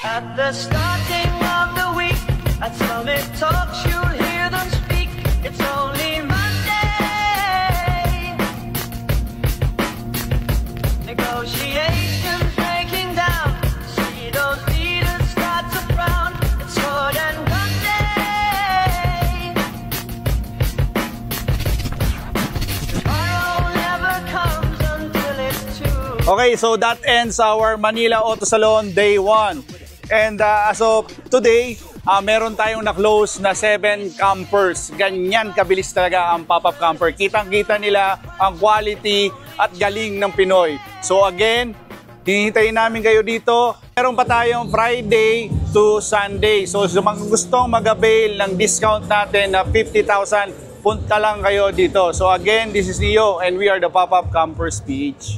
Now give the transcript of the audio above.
At the starting of the week, at Summit Talks, you'll hear them speak. It's only Monday. Negotiations breaking down. See those leaders start to frown. It's more than one day. Tomorrow never comes until it's two. Okay, so that ends our Manila Auto Salon Day 1. And as of today, meron tayong na-close na 7 campers. Ganyan kabilis talaga ang pop-up camper. Kitang-kita nila ang quality at galing ng Pinoy. So again, hihintayin namin kayo dito. Meron pa tayong Friday to Sunday. So sa mga gustong mag-avail ng discount natin na 50,000, punta lang kayo dito. So again, this is Leo and we are the Pop-Up Campers PH.